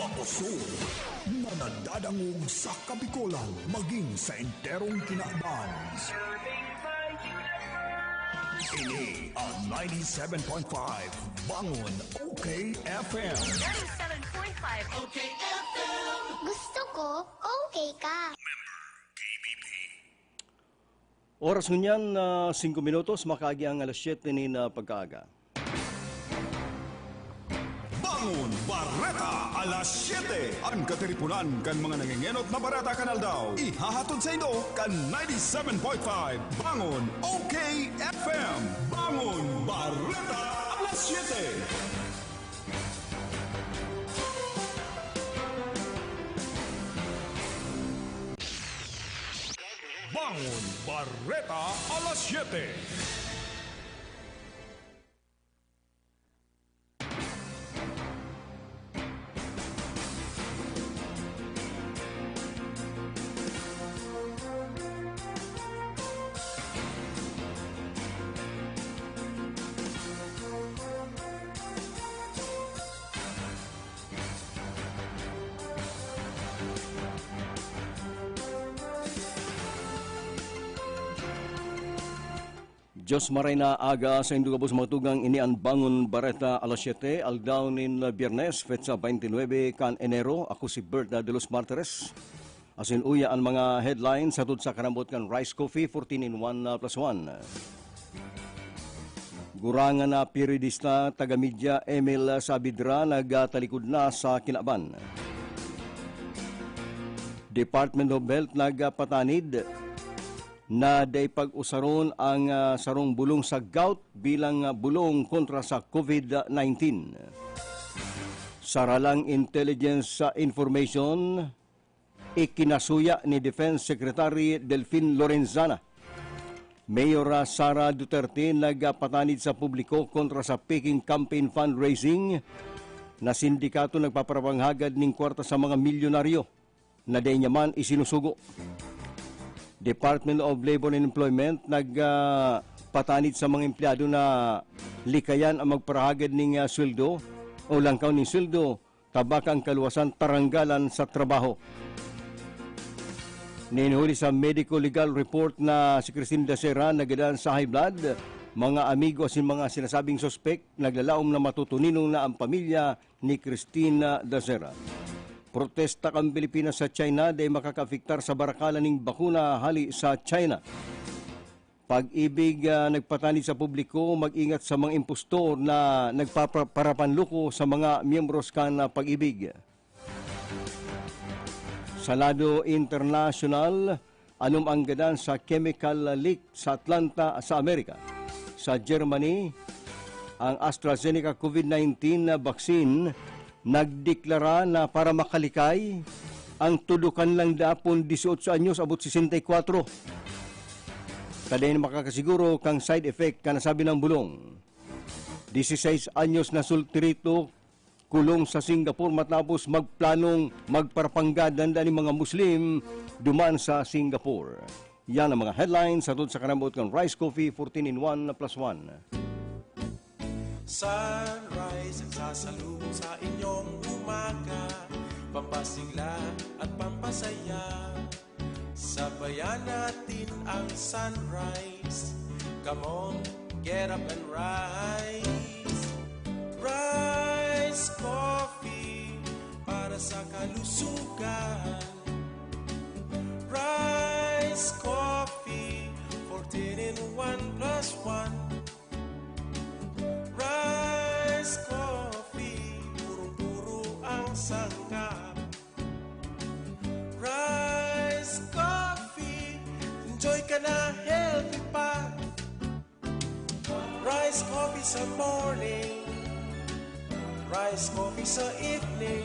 Mausog na nadadangog sa Kabikolan maging sa enterong kinaban. Ini ang 97.5 Bangon OK FM. 97.5 OK FM. Gusto ko, okay ka. Oras ngunyan, 5 minutos, makaagi ang alas 7 ni na pagkaaga. Bangon Barreta alas 7. Ang katiripunan kan mga nangingenot na barata kanal daw. Ihahatod sa inyo kan 97.5 Bangon OK FM. Bangon Barreta alas 7. Bangon Barreta alas 7. Diyos maray na aga sa indugabos matugang ini ang Bangon Barreta alas 7, aldaw nin Biyernes, fetsa 29 kan Enero. Ako si Bert de los Martires. Asin uya ang mga headlines satud sa karambot kan Rice Coffee 14 in 1 plus 1. Gurangan na periodista taga-media Emil Sabidra nagtalikod na sa kinaban. Department of Health nagpatanid na day pag-usaron ang sarong bulong sa gout bilang bulong kontra sa COVID-19. Saralang intelligence information, ikinasuya ni Defense Secretary Delfin Lorenzana. Mayor Sara Duterte nagpatanid sa publiko kontra sa Peking Campaign Fundraising na sindikato nagpaparanghagad ng kwarta sa mga milyonaryo na day niyaman isinusugo. Department of Labor and Employment nagpatanid sa mga empleyado na likayan ang magparahagad ng sweldo o langkaw ng sweldo, tabakang kaluwasan taranggalan sa trabaho. Ninuhuli sa medical legal report na si Christine Dacera nagadaan sa high blood. Mga amigo asin mga sinasabing sospek naglalaom na matutuninong na ang pamilya ni Christine Dacera. Protesta kang Pilipinas sa China dahil makakafiktar sa barakalan ng bakuna hali sa China. Pag-ibig nagpatanid sa publiko, mag-ingat sa mga impostor na nagpaparapanluko sa mga miyembros kan Pag-ibig. Sa lado international, anong anggadan sa chemical leak sa Atlanta sa Amerika. Sa Germany, ang AstraZeneca COVID-19 vaccine nagdeklara na para makalikay ang tudukan lang dapon 18 anyos abot 64. Kadayon makakasiguro kang side effect ka nasabi ng bulong. 16 anyos na sultirito kulong sa Singapore matapos magplanong magparapanggadan ni mga Muslim dumaan sa Singapore. Yan ang mga headlines satud sa karambot ng Rice Coffee 14 in 1 plus 1. Sunrise ang sasalubong sa inyong umaga, pampasigla at pampasaya. Sabayan natin ang sunrise. Come on, get up and rise. Rice Coffee para sa kalusugan. Rice Coffee 14 in 1 plus 1. Rice Coffee, purong-puro ang sangkap. Rice Coffee, enjoy ka na healthy pa. Rice Coffee sa morning, Rice Coffee sa evening,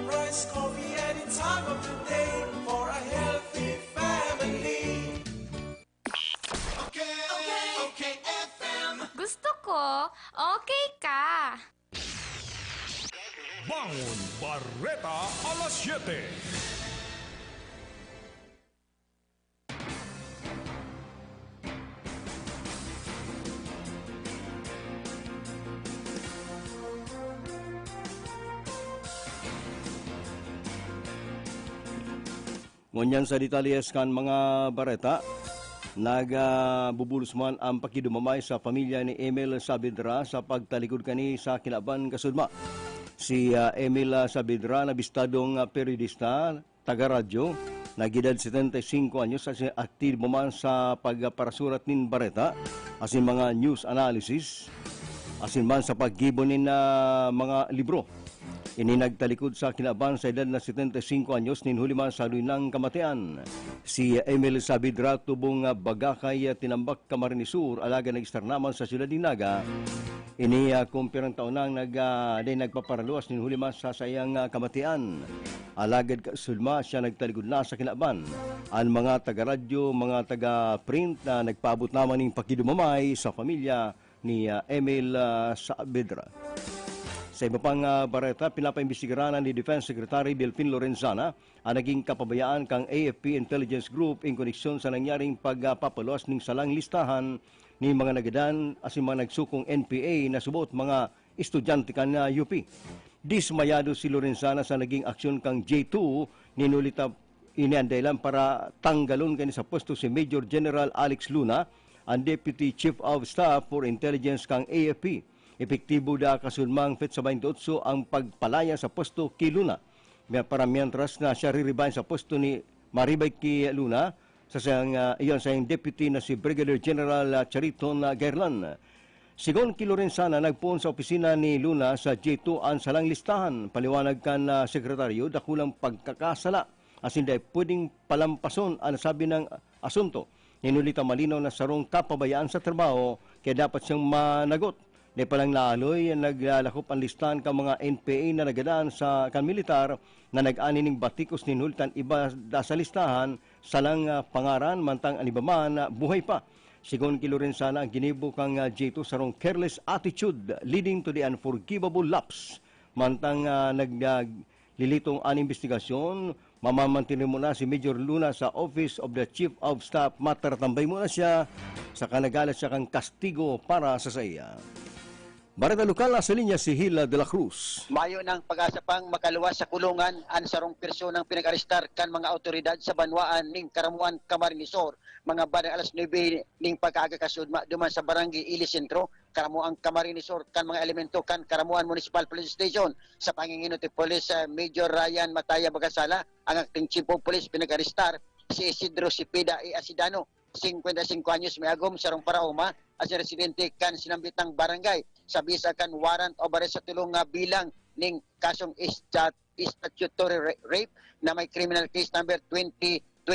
Rice Coffee any time of the day for a healthy family. Okay FM. Gusto ko, okay ka. Bangon Barreta alas 7. Ngunyan sa detalyes kan mga bareta, nagbubulos man ang pakidumamay sa pamilya ni Emil Saavedra sa pagtalikod kani sa kinaban kasudma. Si Emil Saavedra, nabistadong periodista, taga-radyo, nagidad 75 anyos at aktibo man sa pagparasurat nin bareta, asin mga news analysis, asin man sa paggibo nin mga libro. Ini nagtalikod sa kinaban sa edad na 75 anyos ninhuli man sa lunang kamatian. Si Emil Saavedra tubong bagakay tinambak Camarines Sur, alaga nag-istarnaman sa siyudad ng Naga. Ini kumpirang taon nang nagpaparaluas ninhuli man sa sayang kamatian. Alagad kasulma siya nagtalikod na sa kinaban. Ang mga taga-radyo, mga taga-print na nagpaabot naman ng pakidumamay sa pamilya ni Emil Saavedra. Sa iba pang bareta, pinapaimbestigaran ni Defense Secretary Delfin Lorenzana ang naging kapabayaan kang AFP Intelligence Group in koneksyon sa nangyaring pagpapaluwas ng salang listahan ni mga nagadan as mga nagsukong NPA na subot mga estudyante kan UP. Dismayado si Lorenzana sa naging aksyon kang J2 ninulita iniandailan para tanggalon kani sa pwesto si Major General Alex Luna, ang Deputy Chief of Staff for Intelligence kang AFP. Epektibo da kasunmang Fet sa 28 ang pagpalaya sa pwesto kay Luna. Para mientras na siya riribay sa pwesto ni Maribay kay Luna sa sayang deputy na si Brigadier General Chariton Gairlan. Sigon kay Lorenzana, nagpuon sa opisina ni Luna sa J2 ang salang listahan. Paliwanag kan sekretaryo, dakulang pagkakasala asin dahil pwedeng palampason ang sabi ng asunto. Ninulita malinaw na sarong kapabayaan sa trabaho kaya dapat siyang managot. Di palang laaloy, naglalakop ang listahan ka mga NPA na nagadaan sa militar na nag-ani ning batikos ninultan iba sa listahan salang pangaran mantang anibaman buhay pa. Sigon kay Lorenzana, ang ginibo kang J2 sarong careless attitude leading to the unforgivable lapse. Mantang naglilitong ang investigasyon, mamamantinin mo na si Major Luna sa Office of the Chief of Staff, matartambay mo na siya sa kanagalat siya kang kastigo para sa saya. Bareta lokal sa linya si Hila de la Cruz. Mayo ng pag-asa pang makaluwas sa kulungan ang sarong personang pinag-arestar kan mga autoridad sa Banwaan ning Karamuan Camarines Sur. Mga badang alas 9 ning pagkaaga kasudma duman sa Barangay Ili Sentro, Karamuan Camarines Sur kan mga elemento kan Karamuan Municipal Police Station sa panginginot ni Police Major Ryan Mataya Bagasala, ang acting chief of police pinag-arestar si Isidro Cepeda E. Asidano, 55 anyos may agom sarong parauma as residente kan sinambitang barangay sa bisa kan warrant of arrest sa tulong bilang ning kasong statutory rape na may criminal case number 2020-5692,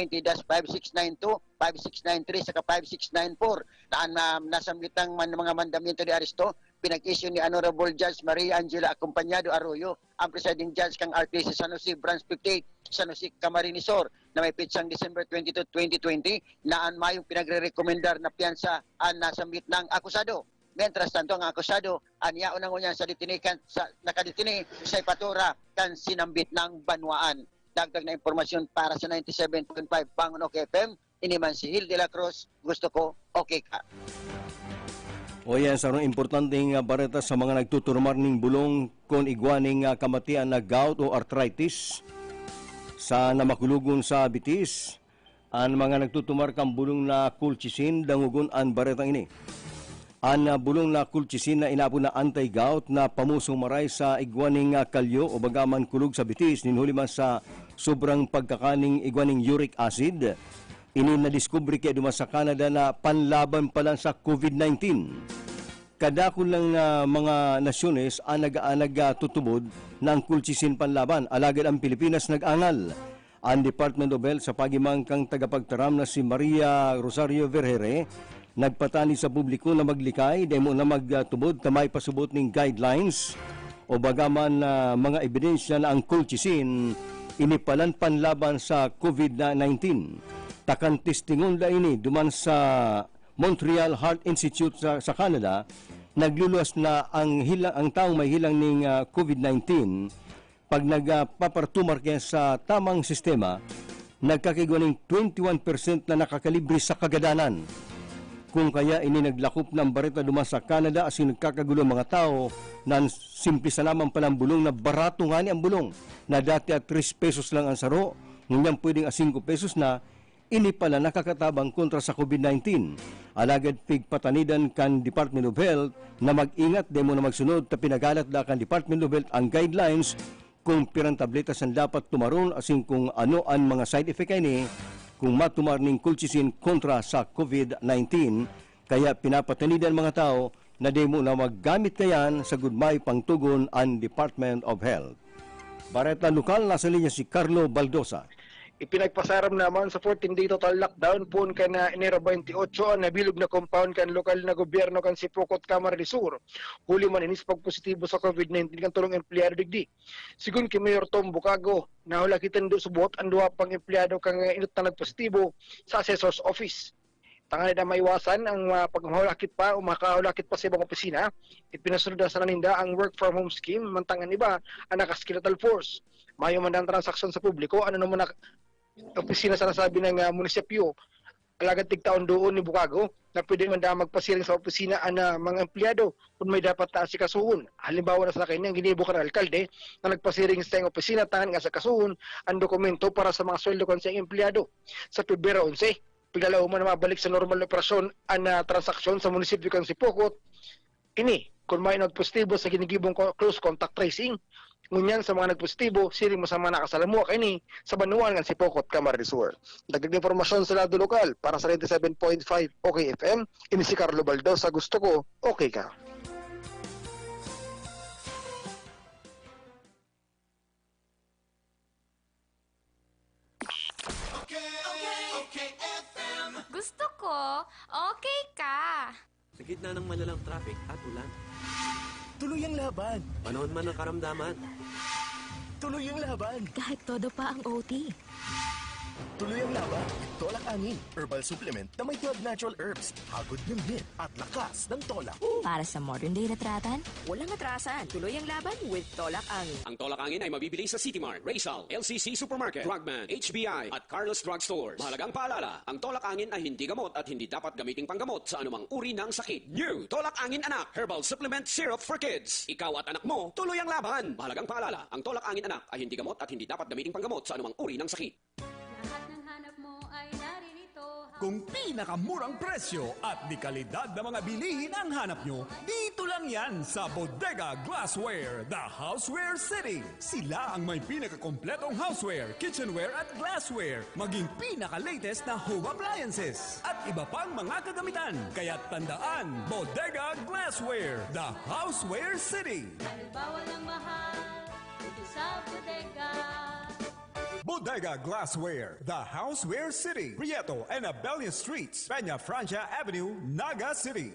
5693 saka 5694 na nasambitang mga mandamiento de aresto. Pinag-issue ni Honorable Judge Maria Angela Acompañado Arroyo, ang presiding judge kang RTC San Jose Branch 58 San Jose Camarines Sur na may pitsang December 22, 2020 na ang mayong pinagre-recomendar na piyansa ang nasambit ng akusado. Mientras tanto, ang akusado anyaon ng unyan sa ditinikan sa nakaditini sa ipatura kan sinambit ng Banwaan. Dagdag na impormasyon para sa 97.5 Bangon OK FM, iniman si Hil de la Cruz, gusto ko okay ka. O yan, sarong importanteng bareta sa mga nagtuturmar ning bulong kon igwaning kamatian na gout o arthritis sa namakulugon sa bitis. Ang mga nagtutumar kang bulong na colchicine, dangugon ang baretang ini. Ang bulong na colchicine na inabo na anti-gout na pamusong maray sa igwaning kalyo o bagaman kulog sa bitis, ninhuli man sa sobrang pagkakaning igwaning uric acid. Ini na-discovery kaya dumas sa Canada na panlaban pa lang sa COVID-19. Kadakon lang mga nasyones ang nagtutubod ng colchicine panlaban. Alagad ang Pilipinas nag-angal. Ang Department of Health sa pagimangkang tagapagtaram na si Maria Rosario Vergere nagpatani sa publiko na maglikay dahil mo na magtubod kamay pasubot ng guidelines o bagaman mga ebidensya na ang colchicine inipalan panlaban sa COVID-19. Takan testingon da ini duman sa Montreal Heart Institute sa Canada, nagluluwas na ang taong may hilang ng COVID-19 pag nagpapartumar kaya sa tamang sistema, nagkakigwa ng 21% na nakakalibre sa kagadanan. Kung kaya ini naglakop ng bareta duman sa Canada asin nagkakagulo mga tao na simple sa lamang palang bulong na barato nga ni ang bulong na dati at 3 pesos lang ang saro Ngunyan pwedeng a 5 pesos na, ini pala nakakatabang kontra sa COVID-19. Alagad pigpatanidan kan Department of Health na mag-ingat demo na magsunod ta pinagalat da kan Department of Health ang guidelines kung pirang tabletas ang dapat tumaron asing kung ano ang mga side effect ini kung matumar ning kulchisin kontra sa COVID-19. Kaya pinapatanidan mga tao na demo na maggamit kayan sa gudmay pangtugon ang Department of Health. Bareta Lokal, nasa linya si Carlo Baldosa. Ipinagpasaram naman sa 14-day total lockdown po kan Enero 28 ang nabilog na compound kan lokal na gobyerno kan Sipocot, Camarines Sur. Huli man inis pagpositibo sa COVID-19 kan tulong empleyado digdi. Sigun kay Mayor Tom Bucago, nahulakitan do subot ang duwa pang empleyado kang inut na nagpositibo sa assessor's office. Tangan na maiwasan ang pagmahulakit pa o makahulakit pa sa ibang opisina, ipinasunod sa naninda ang work from home scheme, mantangan iba ang nakaskeletal force. Mayo man ang transaksyon sa publiko, ano naman na opisina sa nasabi ng munisipyo, alagad tigtaon doon ni Bucago, na pwede man magpasiring sa opisina ang mga empleyado kung may dapat na asikasuhon. Halimbawa na sa akin, ang ginibo ka ng alkalde na nagpasiring sa opisina, tangan nga sa kasuhon ang dokumento para sa mga sweldo kan sa empleyado. Sa Pebrero 11, pigalaw man na mabalik sa normal na operasyon ang transaksyon sa munisipyo kan Sipocot. Ini, kung may nagpositibo sa ginigibong close contact tracing, ngunyan sa mga nagpositibo, siring mo sa mga nakasalamuha kini sa Banuan ng Sipocot, Camarines Sur. Dagdag impormasyon sa lado lokal para sa 97.5 OK FM, ini si Carlo Baldosa, gusto ko, okay ka. Gusto ko, okay ka. Sa gitna ng malalang traffic at ulan. Tuloy ang laban. Panahon man ng karamdaman. Tuloy ang laban. Kahit todo pa ang OT. Tuloy ang laban. Tolak Angin, herbal supplement na may 12 natural herbs, hagod ng hit at lakas ng tolak. Para sa modern day retratan, walang atrasan. Tuloy ang laban with Tolak Angin. Ang Tolak Angin ay mabibili sa City Mart, Raysal, LCC Supermarket, Drugman, HBI at Carlos Drug Stores. Mahalagang paalala, ang Tolak Angin ay hindi gamot at hindi dapat gamiting panggamot sa anumang uri ng sakit. New Tolak Angin Anak, herbal supplement syrup for kids. Ikaw at anak mo, tuloy ang laban. Mahalagang paalala, ang Tolak Angin Anak ay hindi gamot at hindi dapat gamiting panggamot sa anumang uri ng sakit. Kung pinakamurang presyo at di kalidad na mga bilihin ang hanap nyo, dito lang yan sa Bodega Glassware, the Houseware City. Sila ang may pinakakompletong houseware, kitchenware at glassware, maging pinaka-latest na home appliances at iba pang mga kagamitan. Kaya tandaan, Bodega Glassware, the Houseware City. Bawal ang mahal, ito sa Bodega. Bodega Glassware, the Houseware City, Prieto and Abelian Streets, Peña Francia Avenue, Naga City.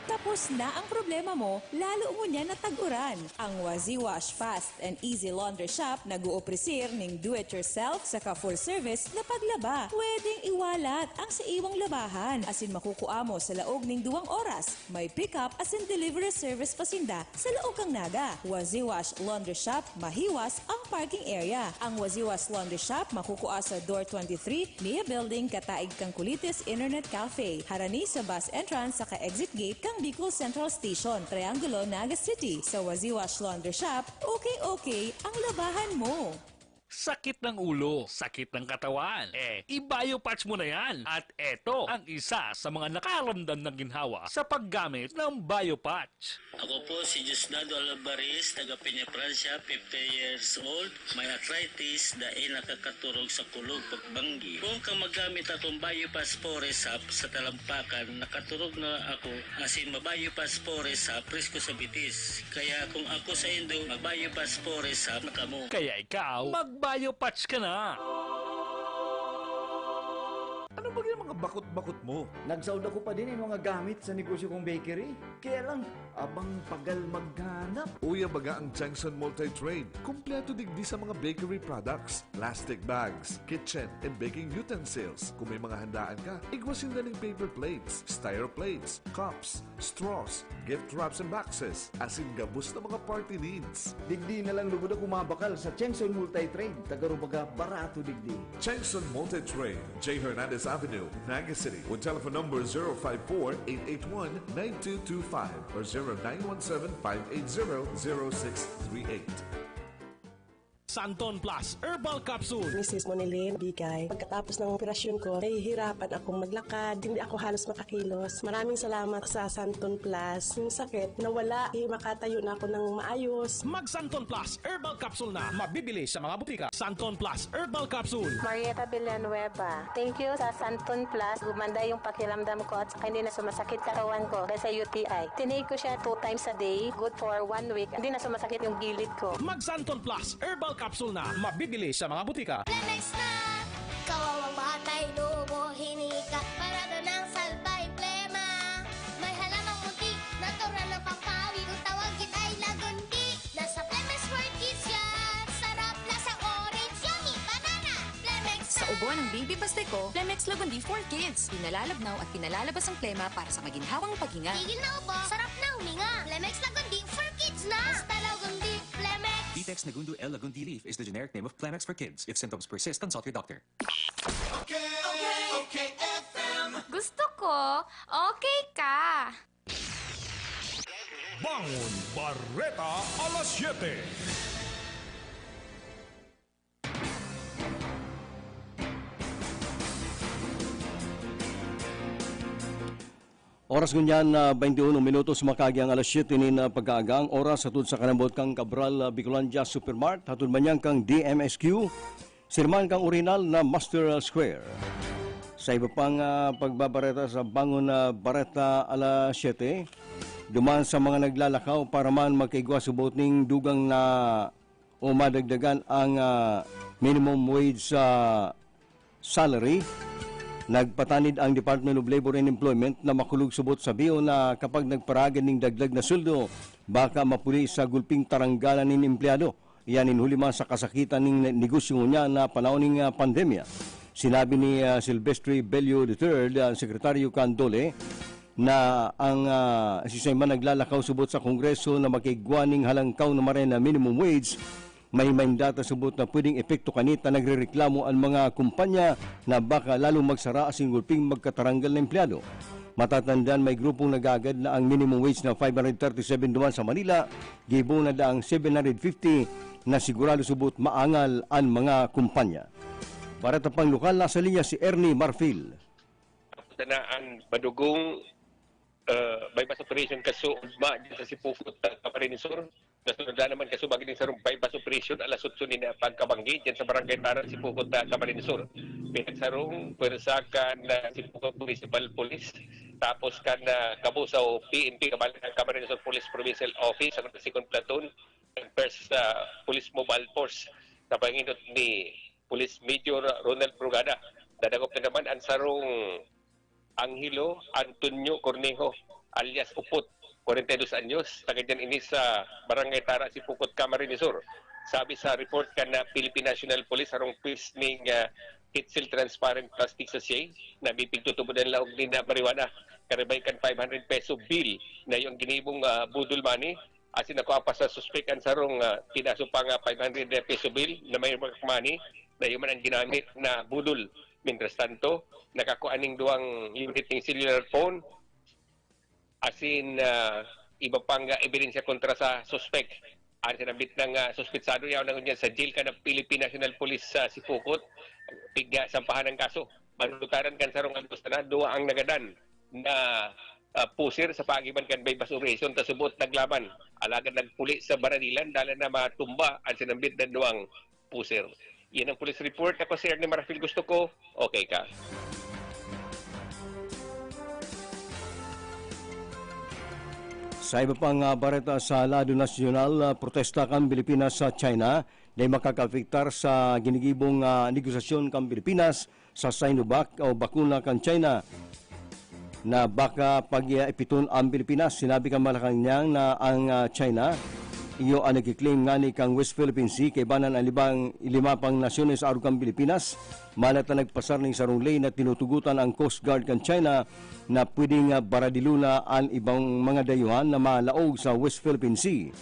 Tapos na ang problema mo, lalo mo niya nataguran. Ang Wazi Wash Fast and Easy Laundry Shop nag-uopresir ng do-it-yourself saka full service na paglaba. Pwedeng iwalat ang sa iwang labahan asin makukuha mo sa laog ng 2 oras. May pick-up asin delivery service pasinda sa laog kang Naga. Wazi Wash Laundry Shop, mahiwas ang parking area. Ang Wazi Wash Laundry Shop makukuha sa Door 23, Nia Building, Kataig kang Kulitis Internet Cafe. Harani sa bus entrance saka exit gate kang Bicol Central Station, Triangulo, Naga City. Sa Wazi Wash Laundry Shop, okay ang labahan mo. Sakit ng ulo, sakit ng katawan. I-biopatch mo na yan. At eto ang isa sa mga nakaramdam ng ginhawa sa paggamit ng biopatch. Ako po si Diosdado Alvarez, taga Peña Francia, 50 years old. May arthritis dahil nakakaturog sa kulog pagbanggi. Kung ka magamit akong biopatch Forest sa talampakan, nakaturog na ako asin mabiopatch Forest presko sa bitis. Kaya kung ako sa Indo, mag-biopatch Forest na kamo. Kaya ikaw, biopatch ka na. Ano ba yung mga bakot-bakot mo? Nagsaud ako pa din yung mga gamit sa negosyo kong bakery. Kaya lang, abang pagal maghanap. Uya baga ang Changson Multi-Trade. Kompleto digdi sa mga bakery products, plastic bags, kitchen, and baking utensils. Kung may mga handaan ka, igwasin na ng paper plates, styro plates, cups, straws, gift wraps and boxes, asin gabos na mga party needs. Digdi na lang lubod ako mabakal sa Changson Multi-Trade. Tagarubaga barato digdi. Changson Multi-Trade, J. Hernandez Avenue, Naga City, with telephone number 054-881-9225 or 0917-580-0638. Santon Plus Herbal Capsule. Mrs. Monilin, bigay. Pagkatapos ng operasyon ko, nahihirapan akong maglakad. Hindi ako halos makakilos. Maraming salamat sa Santon Plus. Yung sakit, nawala. Makatayo na ako ng maayos. Mag Santon Plus Herbal Capsule na. Mabibili sa mga butika. Santon Plus Herbal Capsule. Marieta Villanueva. Thank you sa Santon Plus. Gumanda yung pakiramdam ko at saka hindi na sumasakit katawan ko dahil sa UTI. Tinake ko siya 2 times a day. Good for 1 week. Hindi na sumasakit yung gilid ko. Mag Santon Plus Herbal Capsule na. Mabibili sa mga butika. Plemex na! Kawawang batay, lumo, hinika. Parado ng salbay, plema. May halamang munti, natural ng pampawi. Kung tawagin ay lagundi. Nasa Plemex for Kids yan. Sarap na sa orange, yummy, banana. Plemex na! Sa ubo ng baby Pasteco, Plemex Lagundi for Kids. Pinalalabnaw at pinalalabas ang plema para sa maginhawang paghinga. Tigil na ubo, sarap na huminga. Plemex Lagundi for Kids na. Basta Lagundi, Plemex. Vitex Nagundo L. Lagundi Leaf is the generic name of Plemex for kids. If symptoms persist, consult your doctor. Okay, FM. Gusto ko, okay ka. Bangon Barreta alas 7. Oras ngunyan na 21 minutos makagyang alas 7 nin pagkaagang oras atud sa kanambot kang Cabral Bicolandia Supermart atud manyang kang DMSQ sirman kang orinal na Master Square. Sa iba pang pagbabareta sa Bangon Barreta alas 7, duman sa mga naglalakaw para man magkaigwa subot ning dugang na o madagdagan ang minimum wage sa salary. Nagpatanid ang Department of Labor and Employment na makulog subot sa biyo na kapag nagparagan ng dagdag na sweldo, baka mapuli sa gulping taranggalan ng empleyado. Iyan inhulima sa kasakitan ng negosyo niya na panahon ng pandemya. Sinabi ni Silvestre Bello III, Sekretaryo Candole, na ang sistema naglalakaw subot sa Kongreso na makigwaning halangkaw na marin na minimum wage. May data subot na pwedeng epekto kanita nagrereklamo ang mga kumpanya na baka lalo magsara asing gulping magkataranggal na empleyado. Matatandaan may grupong nagagad na ang minimum wage na 537 duman sa Manila, gibo na daang 750 na sigurado subot maangal ang mga kumpanya. Para tapang lokal, nasa linya si Ernie Marfil. Tanaan madugong bypass operation kaso ugma sa Sipukot Camarinesor. Nasunod naman kaso bagay din sa bypass operation alas 8 ni na pagkabanggi dyan sa barangay Taran Sipukot Camarinesor. Pinagsarong pwersakan na Sipukot Municipal Police tapos kan kabusaw PNP kabalang Camarinesor Police Provincial Office ang second platoon ng first Police Mobile Force sa panginot ni Police Major Ronald Brugada. Dadagop na naman ang sarong Angelo Antonio Cornejo alias Upot, 42 anyos, taga dyan ini sa Barangay Tara, Sipukot, Camarinesor. Sabi sa report ka na Philippine National Police arong pwis ning Kitsil Transparent Plastic Sachet na bipigtutubudan laog ni na marijuana. Karibay kan 500 peso bill na yung ginibong budol money. Asin ako apa sa suspect ang sarong pinaso pa nga 500 peso bill na may money na yung man ang ginamit na budol. Mientras tanto, nakakuaning duang unit ng cellular phone asin iba pang ebidensya kontra sa suspect. Ang sinabit ng suspetsado yaw na sa jail ka ng Philippine National Police sa Sipukot, piga sampahan ng kaso. Manulutaran kan sarong ang gusto na, duwa ang nagadan na pusir sa pagiban kan bypass operation tasubot naglaban. Alagad nagpuli sa baranilan dala na matumba ang sinabit ng duwang pusir. Yan ang police report. Ako si Ernie Marfil, gusto ko, okay ka. Sa iba pang bareta sa lado nasyonal, protesta kang Pilipinas sa China na makakapektar sa ginigibong negosasyon kang Pilipinas sa Sinovac o bakuna kang China na baka pag-ipiton ang Pilipinas. Sinabi kang Malacanang na ang China iyo ang nagkiklaim nga ni kang West Philippine Sea kay banan ang lima pang nasyones sa arukang Pilipinas. Malata nagpasar ng sarong lay na tinutugutan ang Coast Guard kan China na pwedeng baradiluna ang ibang mga dayuhan na malaog sa West Philippine Sea.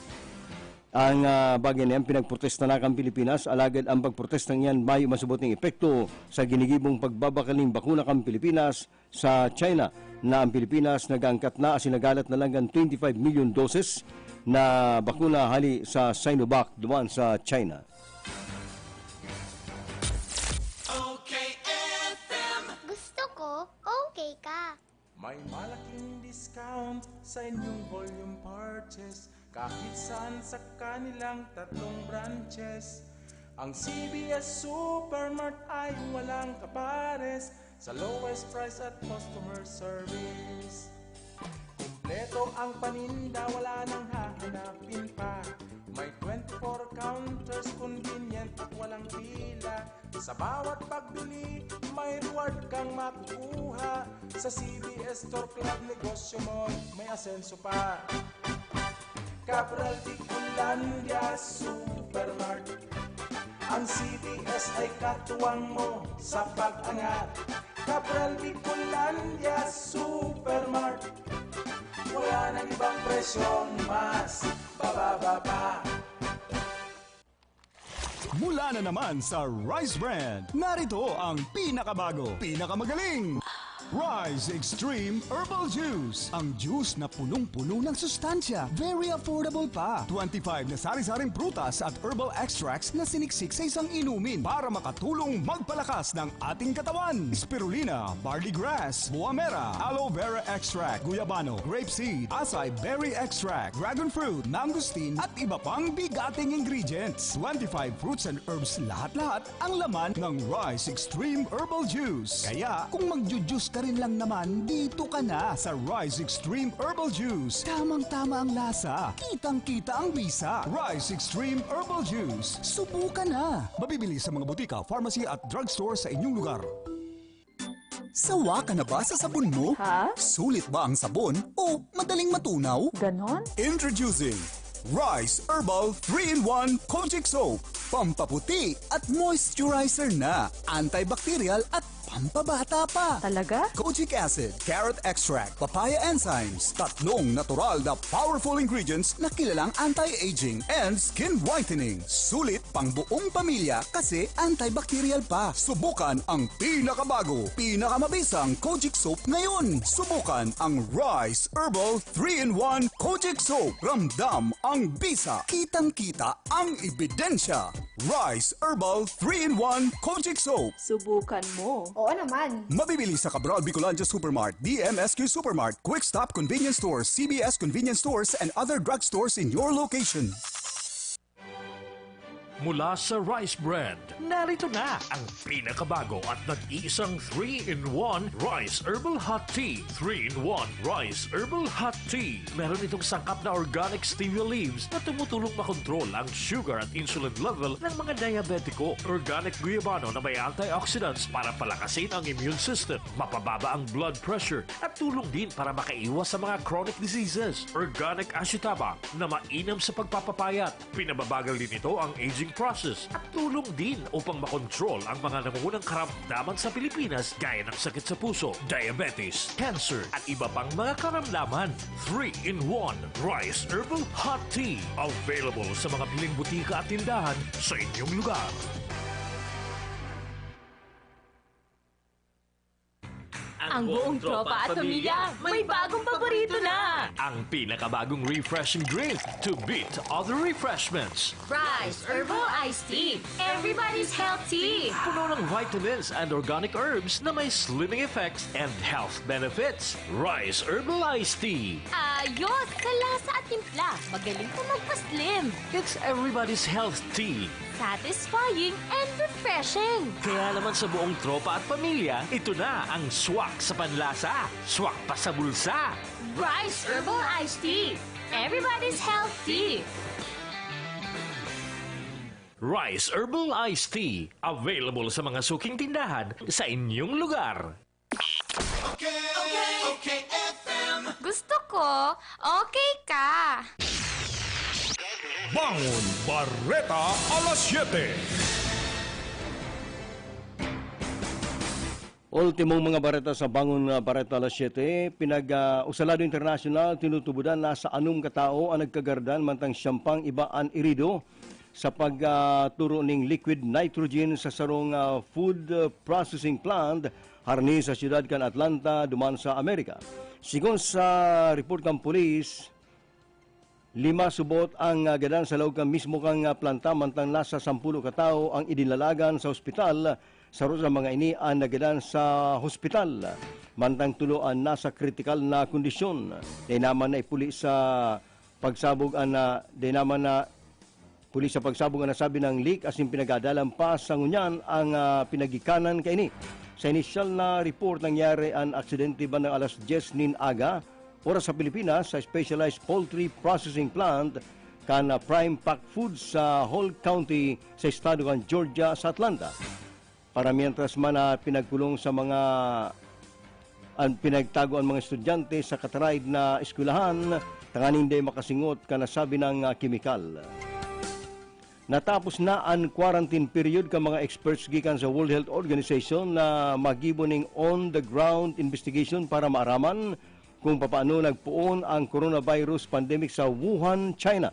Ang bagay na yan, pinagprotesta na kang Pilipinas, alagad ang pagprotestang yan may masubot ng epekto sa ginigibong pagbabakaling bakuna kang Pilipinas sa China na ang Pilipinas nagangkat na asinagalat na lang 25 million doses na bakuna hali sa Sinovac duman sa China. okay ka. May malaking discount sa inyong volume purchase kahit saan sa kanilang 3 branches. Ang CBS Supermart ay walang kapares sa lowest price at customer service. Kumpleto ang paninda, wala nang hahanapin pa. May 24 counters, convenient at walang pila. Sa bawat pagbili, may reward kang makukuha. Sa CBS Store Club, negosyo mo, may asenso pa. Cabral Bicolandia Supermart. Ang CBS ay katuwang mo sa pag-angat. Cabral Bicolandia Supermart. Wala nang ibang presyong mas bababa pa. Mula na naman sa Rice Brand, narito ang pinakabago, pinakamagaling, Rise Extreme Herbal Juice. Ang juice na punong-puno ng sustansya. Very affordable pa. 25 na sari-saring prutas at herbal extracts na siniksik sa isang inumin para makatulong magpalakas ng ating katawan. Spirulina, barley grass, buwa mera, aloe vera extract, guyabano, grape seed, acai berry extract, dragon fruit, mangosteen at iba pang bigating ingredients. 25 fruits and herbs lahat-lahat ang laman ng Rise Extreme Herbal Juice. Kaya kung magjujuice ka rin lang naman, dito ka na sa Rise Extreme Herbal Juice. Tamang-tama ang lasa. Kitang-kita ang bisa. Rise Extreme Herbal Juice. Subukan na. Mabibili sa mga butika, pharmacy at drugstore sa inyong lugar. Sawa ka na ba sa sabon mo? Ha? Sulit ba ang sabon o madaling matunaw? Ganon? Introducing Rise Herbal 3-in-1 Kojic Soap. Pampaputi at moisturizer na. Antibacterial at pampabata pa. Talaga? Kojic acid, carrot extract, papaya enzymes. 3 natural na powerful ingredients na kilalang anti-aging and skin whitening. Sulit pang buong pamilya kasi antibacterial pa. Subukan ang pinakabago, pinakamabisang Kojic Soap ngayon. Subukan ang Rise Herbal 3-in-1 Kojic Soap. Ramdam ang bisa. Kitang-kita ang ebidensya. Rise Herbal 3-in-1 Kojic Soap. Subukan mo. Oo naman. Mabibili sa Cabral Bicolandia Supermart, DMSQ Supermart, Quick Stop Convenience Stores, CBS Convenience Stores, and other drugstores in your location. Mula sa Rice Brand, narito na ang pinakabago at nag-iisang 3-in-1 Rice Herbal Hot Tea. 3-in-1 Rice Herbal Hot Tea. Meron itong sangkap na organic stevia leaves na tumutulong makontrol ang sugar at insulin level ng mga diabetiko. Organic guyabano na may antioxidants para palakasin ang immune system, mapababa ang blood pressure at tulong din para makaiwas sa mga chronic diseases. Organic ashitaba na mainam sa pagpapapayat. Pinababagal din ito ang aging process at tulong din upang makontrol ang mga nangungunang karamdaman sa Pilipinas gaya ng sakit sa puso, diabetes, cancer at iba pang mga karamdaman. 3-in-1 Rice Herbal Hot Tea. Available sa mga piling butika at tindahan sa inyong lugar. Ang buong tropa at pamilya may bagong paborito na! Ang pinakabagong refreshing drink to beat other refreshments. Rise Herbal Iced Tea. Everybody's healthy. Puno ng vitamins and organic herbs na may slimming effects and health benefits. Rise Herbal Iced Tea. Ayos! Kalasa at timpla. Magaling pa magpa-slim. It's everybody's health tea. Satisfying and refreshing. Kaya naman sa buong tropa at pamilya, ito na ang swak sa panlasa, swak pa sa bulsa. Rise Herbal Iced Tea. Everybody's healthy. Rise Herbal Iced Tea. Available sa mga suking tindahan sa inyong lugar. Okay, FM. Gusto ko, okay ka. Bangon Barreta alas 7. Ultimong mga bareta sa Bangon Barreta alas 7, Usalado International tinutubudan na sa 6 katao ang nagkagardan mantang siyempang ibaan irido sa pagturo ng liquid nitrogen sa sarong food processing plant harni sa siyudad kan Atlanta, duman sa Amerika. Sigon sa report ng pulis, 5 subot ang gadan sa loob kan mismo kang planta mantang nasa 10 katao ang idinalagan sa ospital Saro sa mga ini ang nagadan sa hospital. Mantang tuloan nasa kritikal na kondisyon. Di naman na ipuli sa pagsabog puli sa pagsabog ang nasabi ng leak as in pinagadalang pa sa ngunyan ang pinagikanan kaini. Sa inisyal na report nangyari ang aksidente ba ng alas 10 nin aga, oras sa Pilipinas sa Specialized Poultry Processing Plant kan Prime Pack Foods sa Hall County sa estado ng Georgia sa Atlanta. Para mientras man pinagkulong sa mga pinagtago ang mga estudyante sa kataraid na eskwelahan, tanganin day makasingot ka nasabi ng kemikal. Natapos na ang quarantine period ka mga experts gikan sa World Health Organization na magiboning on-the-ground investigation para maaraman kung paano nagpuon ang coronavirus pandemic sa Wuhan, China.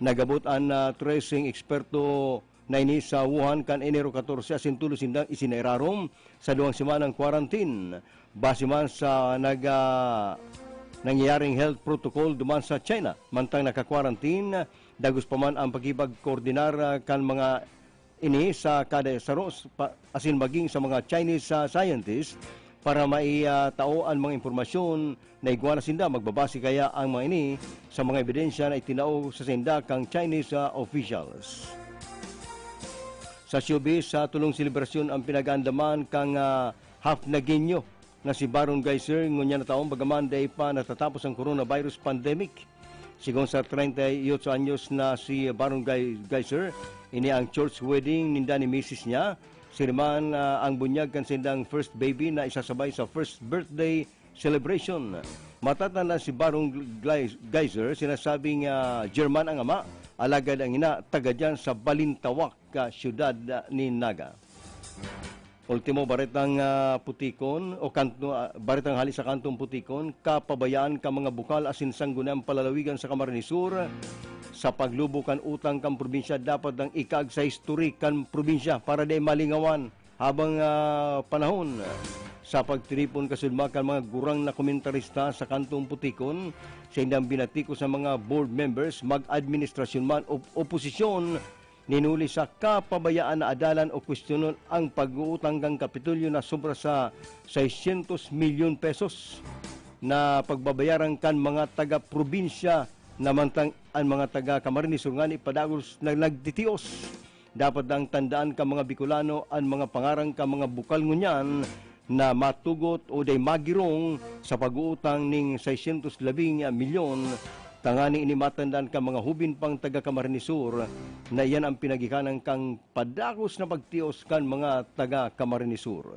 Nagabot ang tracing eksperto na ini sa Wuhan kan Enero 14 asin tulos sindang isinairarom sa 2 semanang quarantine. Base man sa nangyayaring health protocol duman sa China. Mantang naka-quarantine, dagos pa man ang pagkipag-koordinar kan mga ini sa kada saros asin maging sa mga Chinese scientists para maitao ang mga impormasyon na igwana sinda magbabase kaya ang mga ini sa mga ebidensya na itinao sa sinda kang Chinese officials. Sa showbiz, sa tulong selebrasyon ang pinag-andaman kang Hafnagenyo na si Baron Geyser ngunya na taong bagaman day pa natatapos ang coronavirus pandemic. Sigon sa 38 anyos na si Baron Geyser, ini ang church wedding ninda ni Mrs. niya. Siriman ang bunyag kan sindang first baby na isasabay sa first birthday celebration. Matatan na si Baron Geyser, sinasabing German ang ama, alagad ang ina, taga dyan sa Balintawak, siyudad ni Naga. Ultimo baretang putikon o baretang hali sa kantong putikon, kapabayaan ka mga bukal asin sanggunang palalawigan sa Camarines Sur sa paglubukan utang kang probinsya dapat ang ikag sa historikan probinsya para di malingawan habang panahon sa pagtiripon kasulmakan mga gurang na komentarista sa kantong putikon sa indang binatiko sa mga board members mag-administrasyon man o oposisyon ninuli sa kapabayaan na adalan o kwestiyonon ang pag-uutang kang Kapitolyo na sobra sa 600 milyon pesos na pagbabayaran kan mga taga-probinsya namantang ang mga taga-Camarines Sur nga ni padagos na nagtitios. Dapat ang tandaan ka mga Bicolano ang mga pangarang ka mga bukal ngunyan na matugot o day magirong sa pag-uutang ning 610 milyon. Tangani ini matandaan ka mga hubin pang taga Camarines Sur na iyan ang pinagikanan kang padakos na pagtios kan mga taga Camarines Sur.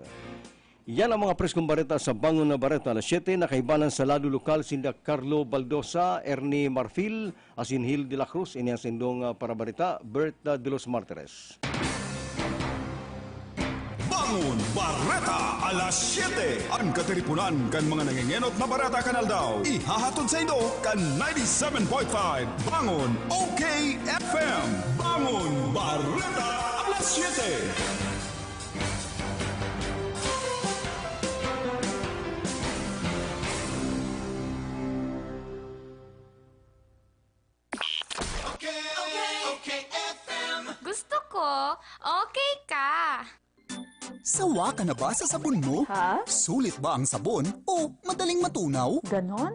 Yan ang mga preskong bareta sa Bangon na Bareta. Alas 7 na kaibanan sa lado lokal sinda Carlo Baldosa, Ernie Marfil, asin Hill de la Cruz. Ini ang sindong para bareta, Berta de los Martires. Bangon Bareta alas 7. Ang katiripunan kan mga nangingenot na barata kanal daw. Ihahatod sa Indo kan 97.5 Bangon OKFM. Bangon Bareta alas 7. Gusto ko, okay ka. Sawa ka na ba sa sabon mo? Ha? Sulit ba ang sabon o madaling matunaw? Ganon?